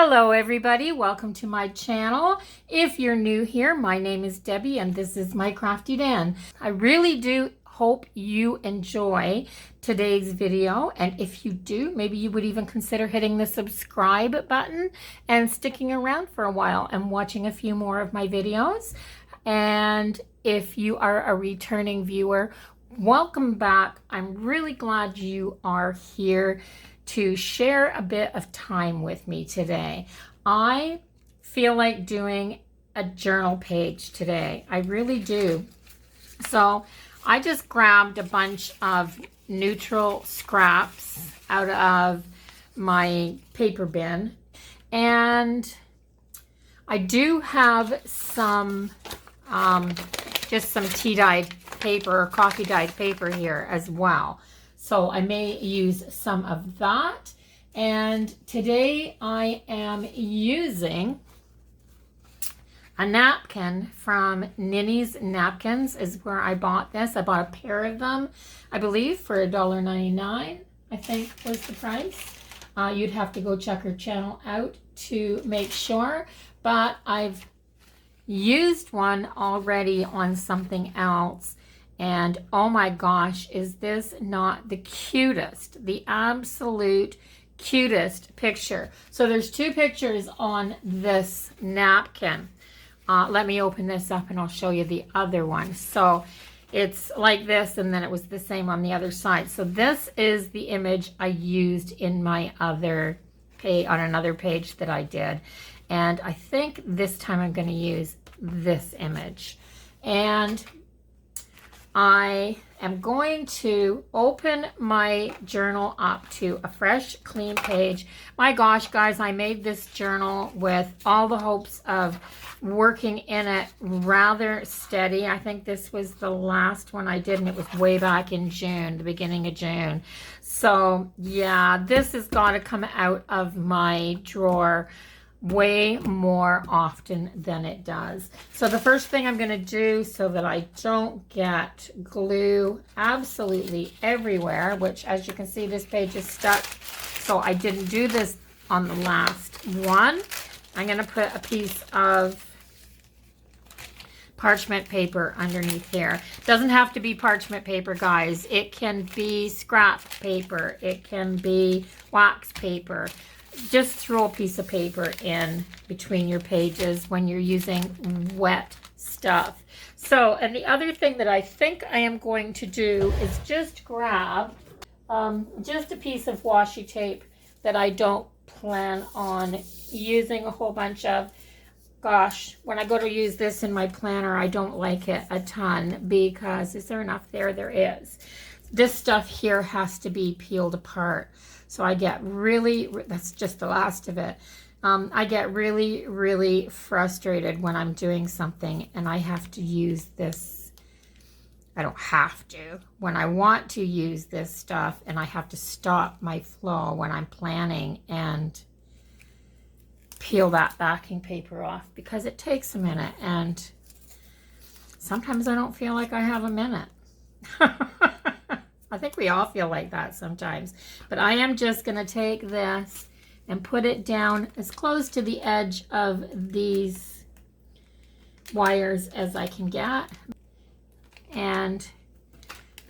Hello everybody, welcome to my channel. If you're new here, my name is Debbie and this is my Crafty Den. I really do hope you enjoy today's video, and if you do, maybe you would even consider hitting the subscribe button and sticking around for a while and watching a few more of my videos. And if you are a returning viewer, welcome back. I'm really glad you are here to share a bit of time with me today. I feel like doing a journal page today. I really do. So I just grabbed a bunch of neutral scraps out of my paper bin, and I do have some just some tea dyed paper or coffee dyed paper here as well. So I may use some of that. And today I am using a napkin from Ninny's Napkins is where I bought this. I bought a pair of them, I believe, for $1.99, I think was the price. You'd have to go check her channel out to make sure. But I've used one already on something else. And oh my gosh, is this not the cutest, the absolute cutest picture? So there's two pictures on this napkin. Let me open this up and I'll show you the other one. So it's like this, and then it was the same on the other side. So this is the image I used in my other page, on another page that I did. And I think this time I'm going to use this image. And I am going to open my journal up to a fresh, clean page. My gosh, guys, I made this journal with all the hopes of working in it rather steady. I think this was the last one I did, and it was way back in June, the beginning of June. So yeah, this has got to come out of my drawer way more often than it does. So the first thing I'm going to do, so that I don't get glue absolutely everywhere, which as you can see, this page is stuck, so I didn't do this on the last one. I'm going to put a piece of parchment paper underneath here. Doesn't have to be parchment paper, guys. It can be scrap paper. It can be wax paper. Just throw a piece of paper in between your pages when you're using wet stuff. So, and the other thing that I think I am going to do is just grab just a piece of washi tape that I don't plan on using a whole bunch of. Gosh, when I go to use this in my planner, I don't like it a ton because, is there enough there? There is. This stuff here has to be peeled apart. So I get really, that's just the last of it. I get really, really frustrated when I'm doing something and I have to use this. I don't have to. When I want to use this stuff and I have to stop my flow when I'm planning and peel that backing paper off because it takes a minute, and sometimes I don't feel like I have a minute. I think we all feel like that sometimes. But I am just going to take this and put it down as close to the edge of these wires as I can get. And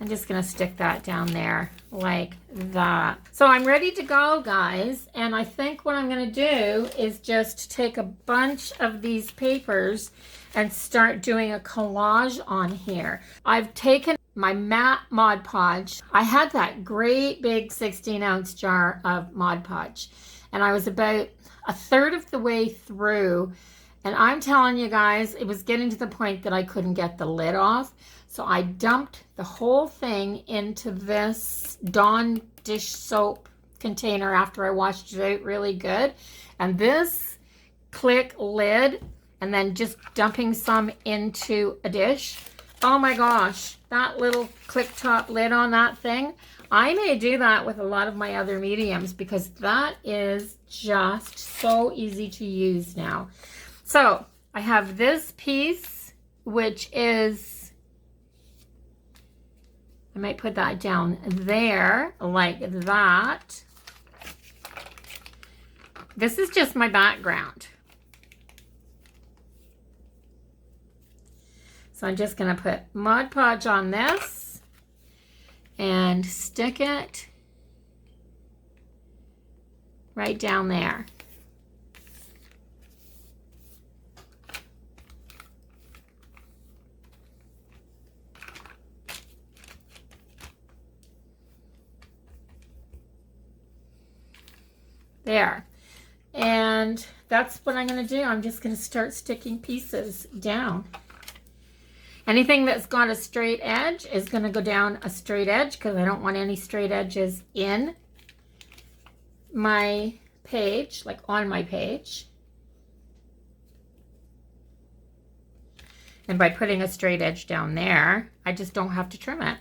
I'm just going to stick that down there like that. So I'm ready to go, guys. And I think what I'm going to do is just take a bunch of these papers and start doing a collage on here. I've taken my matte Mod Podge. I had that great big 16-ounce jar of Mod Podge, and I was about a third of the way through, and I'm telling you guys, it was getting to the point that I couldn't get the lid off. So I dumped the whole thing into this Dawn dish soap container after I washed it out really good, and this click lid, and then just dumping some into a dish. Oh my gosh, that little click top lid on that thing. I may do that with a lot of my other mediums because that is just so easy to use now. So I have this piece, which is, I might put that down there like that. this is just my background. So I'm just going to put Mod Podge on this and stick it right down there. There. And that's what I'm going to do. I'm just going to start sticking pieces down. Anything that's got a straight edge is going to go down a straight edge because I don't want any straight edges in my page, like on my page. And by putting a straight edge down there, I just don't have to trim it.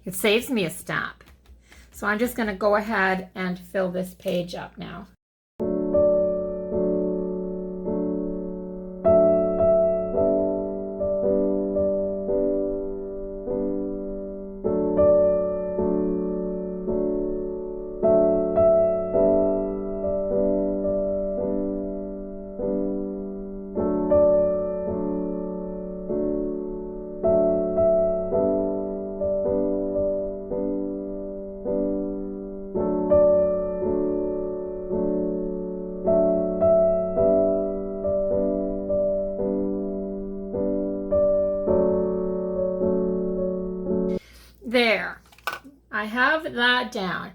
It saves me a step. So I'm just going to go ahead and fill this page up now. There, I have that down.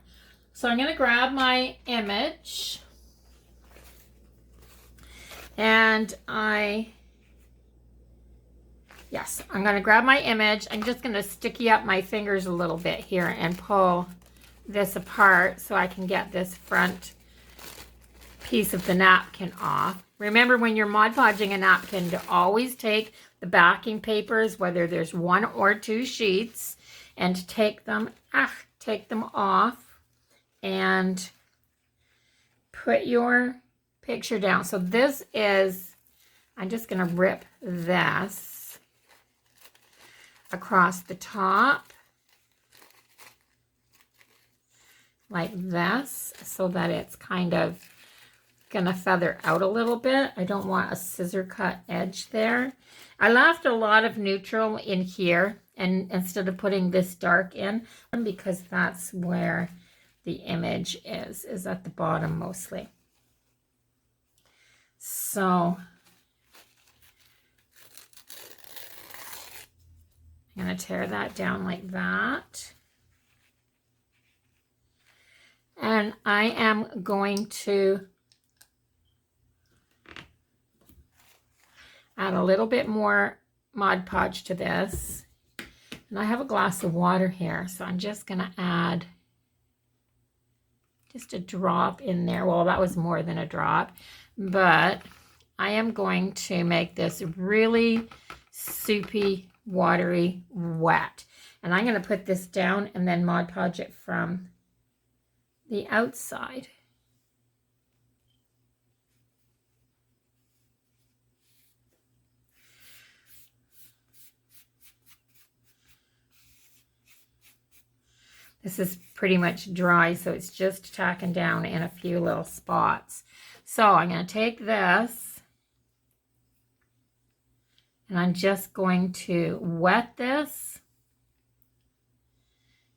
So I'm going to grab my image and I'm going to grab my image. I'm just going to sticky up my fingers a little bit here and pull this apart so I can get this front piece of the napkin off. Remember, when you're Mod Podging a napkin, to always take the backing papers, whether there's 1 or 2 sheets, and take them off and put your picture down. So this is, I'm just going to rip this across the top like this so that it's kind of going to feather out a little bit. I don't want a scissor cut edge there. I left a lot of neutral in here, and instead of putting this dark in, because that's where the image is at the bottom mostly. So I'm going to tear that down like that. And I am going to add a little bit more Mod Podge to this. And I have a glass of water here, so I'm just going to add just a drop in there. Well, that was more than a drop, but I am going to make this really soupy, watery, wet. And I'm going to put this down and then Mod Podge it from the outside. This is pretty much dry, so it's just tacking down in a few little spots. So I'm going to take this and I'm just going to wet this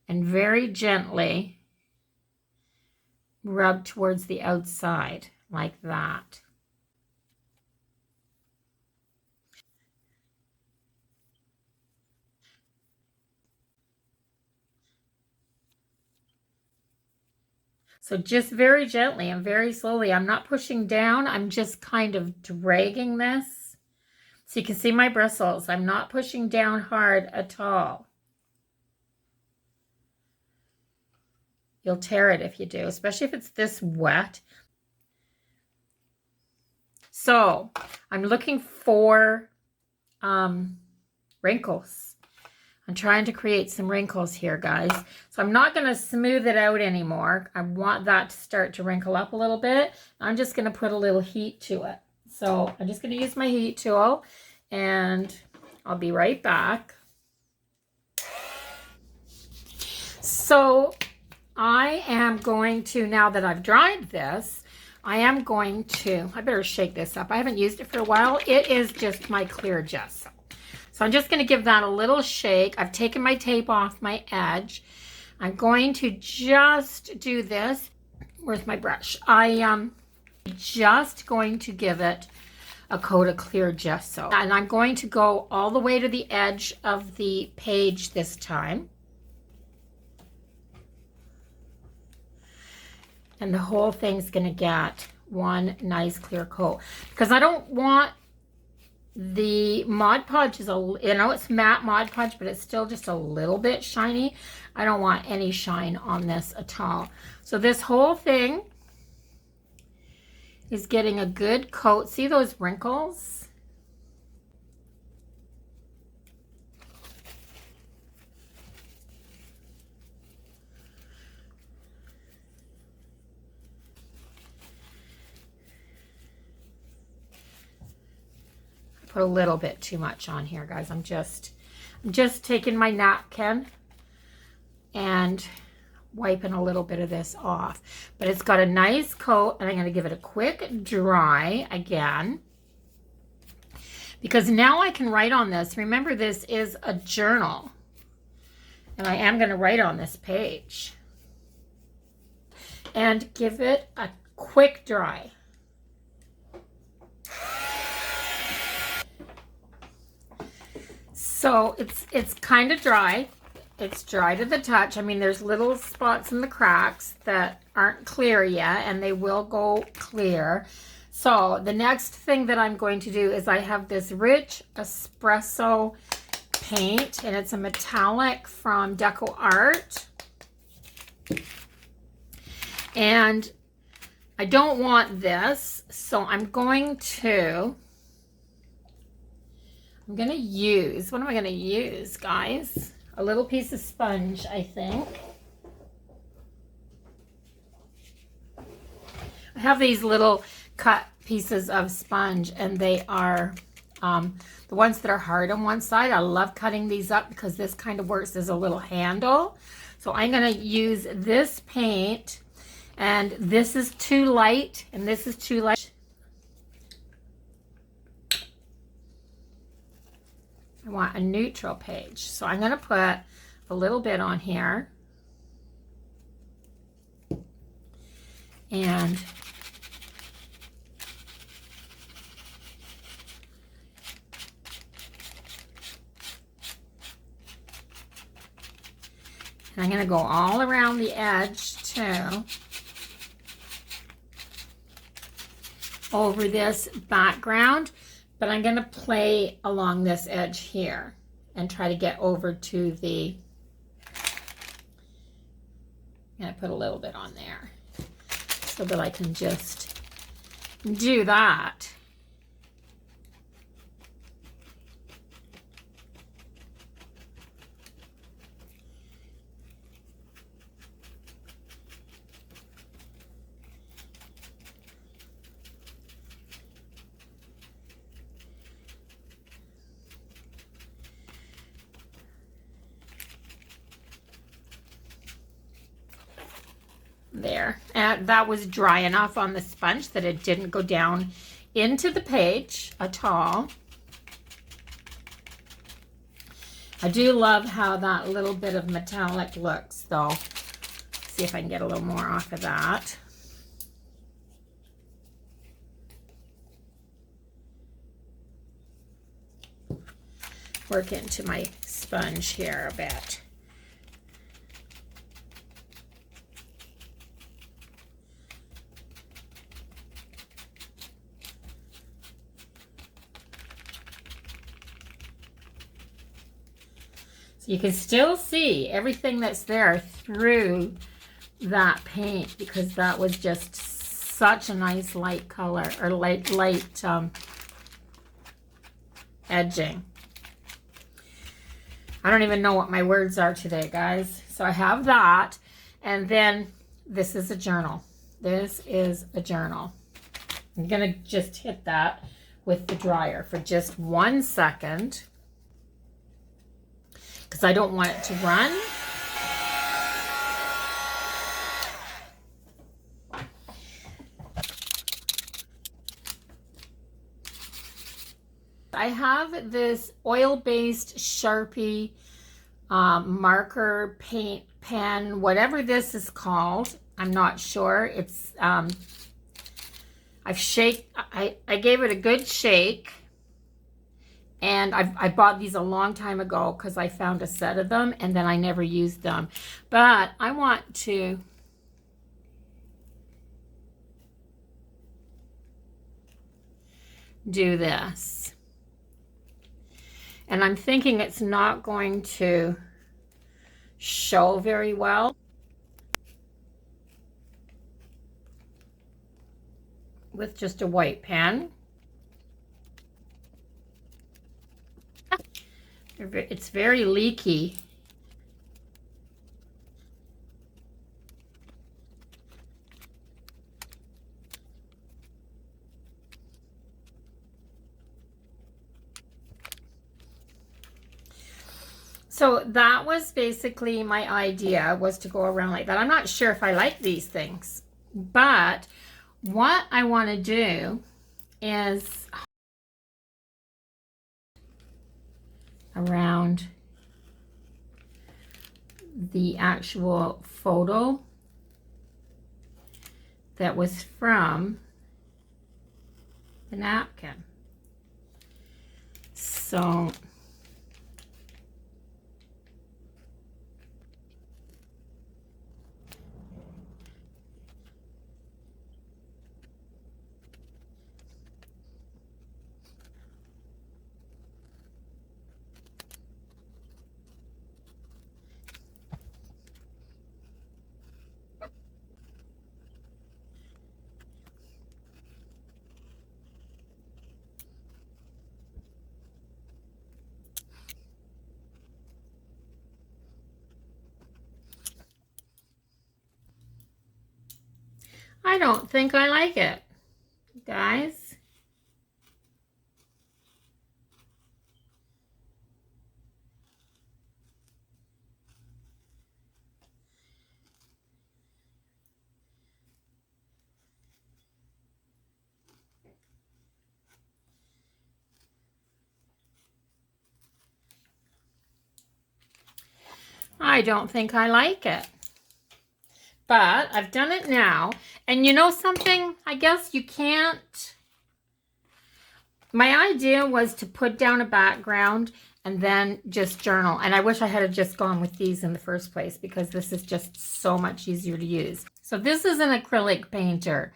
and very gently rub towards the outside like that. So just very gently and very slowly. I'm not pushing down. I'm just kind of dragging this. So you can see my bristles. I'm not pushing down hard at all. You'll tear it if you do, especially if it's this wet. So I'm looking for wrinkles. I'm trying to create some wrinkles here, guys. So I'm not going to smooth it out anymore. I want that to start to wrinkle up a little bit. I'm just going to put a little heat to it. So I'm just going to use my heat tool and I'll be right back. So I am going to, now that I've dried this, I am going to, I better shake this up. I haven't used it for a while. It is just my clear gesso. So I'm just going to give that a little shake. I've taken my tape off my edge. I'm going to just do this. Where's my brush? I am just going to give it a coat of clear gesso. And I'm going to go all the way to the edge of the page this time. And the whole thing's going to get one nice clear coat. Because I don't want the Mod Podge is it's matte Mod Podge, but it's still just a little bit shiny. I don't want any shine on this at all. So this whole thing is getting a good coat. See those wrinkles? Put a little bit too much on here, guys. I'm just taking my napkin and wiping a little bit of this off. But it's got a nice coat, and I'm going to give it a quick dry again. Because now I can write on this. Remember, this is a journal. And I am going to write on this page. And give it a quick dry. So it's kind of dry. It's dry to the touch. I mean, there's little spots in the cracks that aren't clear yet, and they will go clear. So the next thing that I'm going to do is I have this Rich Espresso paint, and it's a metallic from Deco Art. And I don't want this, so I'm going to use, what am I going to use, guys? A little piece of sponge, I think. I have these little cut pieces of sponge, and they are the ones that are hard on one side. I love cutting these up because this kind of works as a little handle. So I'm going to use this paint, and this is too light, and this is too light. I want a neutral page. So I'm going to put a little bit on here. And I'm going to go all around the edge too. Over this background. But I'm going to play along this edge here and try to get over to the, and I put a little bit on there so that I can just do that. There, and that was dry enough on the sponge that it didn't go down into the page at all. I do love how that little bit of metallic looks, though. See if I can get a little more off of that. Work into my sponge here a bit. So you can still see everything that's there through that paint, because that was just such a nice light color, or light edging. I don't even know what my words are today, guys. So I have that, and then this is a journal. This is a journal. I'm gonna just hit that with the dryer for just 1 second, because I don't want it to run. I have this oil-based Sharpie marker, paint pen, whatever this is called. I'm not sure. It's I gave it a good shake, and I bought these a long time ago because I found a set of them and then I never used them. But I want to do this. And I'm thinking it's not going to show very well with just a white pen. It's very leaky. So that was basically my idea, was to go around like that. I'm not sure if I like these things, but what I want to do is around the actual photo that was from the napkin. So I don't think I like it, guys. I don't think I like it. But I've done it now. And you know something? I guess you can't. My idea was to put down a background and then just journal. And I wish I had just gone with these in the first place, because this is just so much easier to use. So this is an acrylic painter,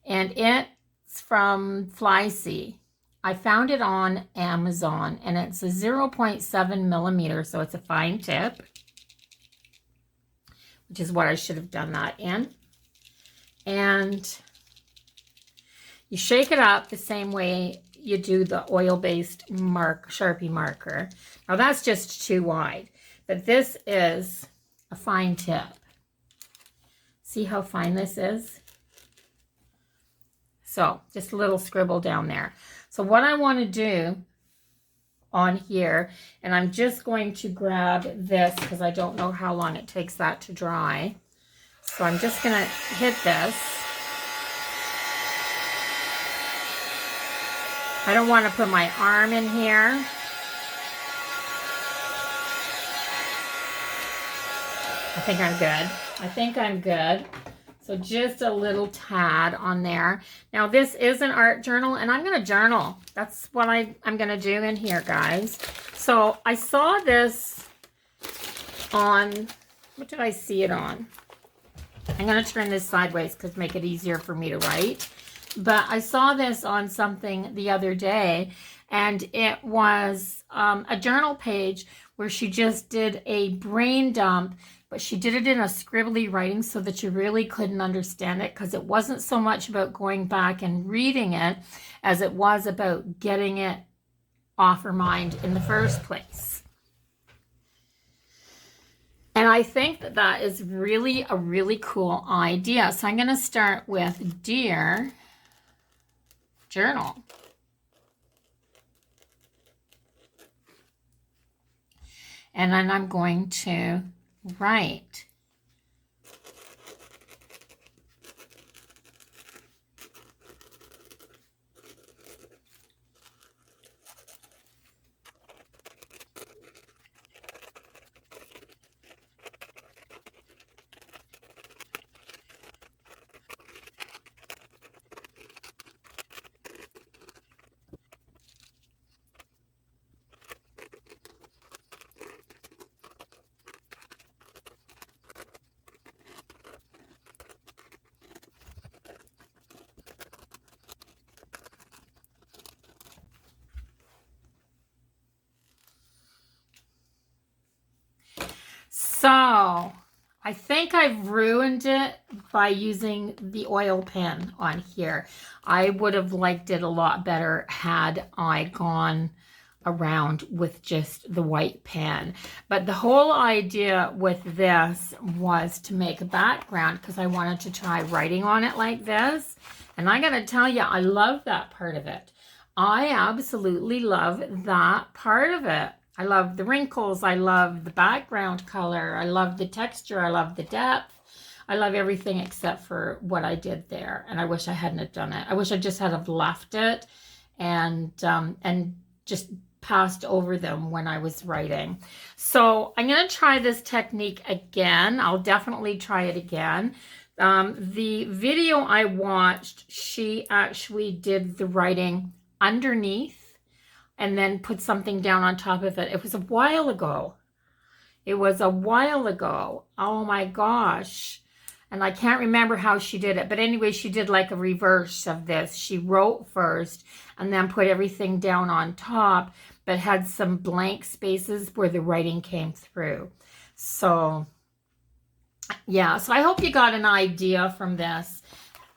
and it's from Flysea. I found it on Amazon, and it's a 0.7 millimeter, so it's a fine tip, which is what I should have done that in. And you shake it up the same way you do the oil-based Sharpie marker. Now that's just too wide, but this is a fine tip. See how fine this is? So just a little scribble down there. So what I want to do on here, and I'm just going to grab this because I don't know how long it takes that to dry. So I'm just going to hit this. I don't want to put my arm in here. I think I'm good. I think I'm good. So just a little tad on there. Now this is an art journal, and I'm going to journal. That's what I'm going to do in here, guys. So I saw this on, what did I see it on? I'm going to turn this sideways because make it easier for me to write. But I saw this on something the other day, and it was a journal page where she just did a brain dump, but she did it in a scribbly writing so that you really couldn't understand it, because it wasn't so much about going back and reading it as it was about getting it off her mind in the first place. And I think that that is really a really cool idea. So I'm going to start with Dear Journal. And then I'm going to write. So I think I've ruined it by using the oil pen on here. I would have liked it a lot better had I gone around with just the white pen. But the whole idea with this was to make a background because I wanted to try writing on it like this. And I gotta tell you, I love that part of it. I absolutely love that part of it. I love the wrinkles. I love the background color. I love the texture. I love the depth. I love everything except for what I did there. And I wish I hadn't have done it. I wish I just had have left it and just passed over them when I was writing. So I'm going to try this technique again. I'll definitely try it again. The video I watched, she actually did the writing underneath and then put something down on top of it. It was a while ago. It was a while ago. Oh my gosh. And I can't remember how she did it. But anyway, she did like a reverse of this. She wrote first and then put everything down on top, but had some blank spaces where the writing came through. So yeah, so I hope you got an idea from this.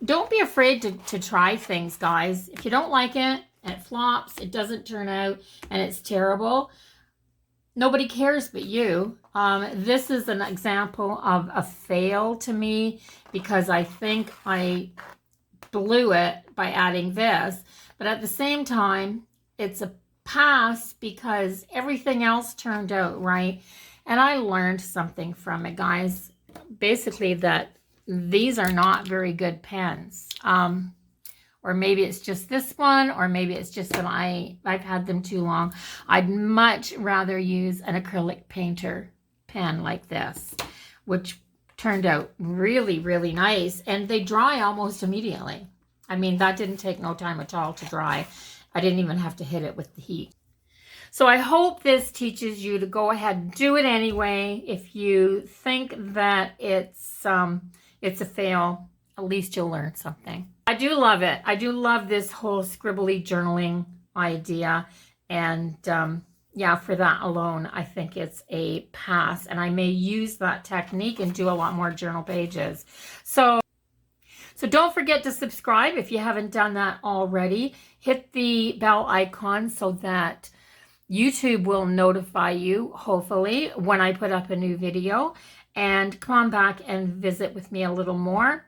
Don't be afraid to try things, guys. If you don't like it, and it flops, it doesn't turn out, and it's terrible, nobody cares but you. This is an example of a fail to me because I think I blew it by adding this. But at the same time, it's a pass because everything else turned out right. And I learned something from it, guys. Basically that these are not very good pens. Or maybe it's just this one, or maybe it's just that I've had them too long. I'd much rather use an acrylic painter pen like this, which turned out really, really nice. And they dry almost immediately. I mean, that didn't take no time at all to dry. I didn't even have to hit it with the heat. So I hope this teaches you to go ahead and do it anyway. If you think that it's a fail, at least you'll learn something. I do love it. I do love this whole scribbly journaling idea. And yeah, for that alone, I think it's a pass. And I may use that technique and do a lot more journal pages. So don't forget to subscribe if you haven't done that already. Hit the bell icon so that YouTube will notify you, hopefully, when I put up a new video. And come on back and visit with me a little more.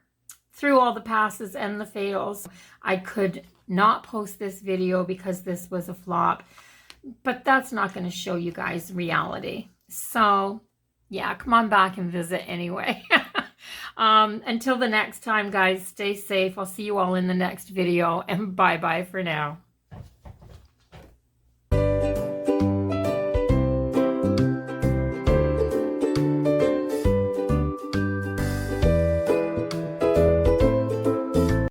Through all the passes and the fails, I could not post this video because this was a flop. But that's not going to show you guys reality. So, yeah, come on back and visit anyway. Until the next time, guys, stay safe. I'll see you all in the next video. And bye-bye for now.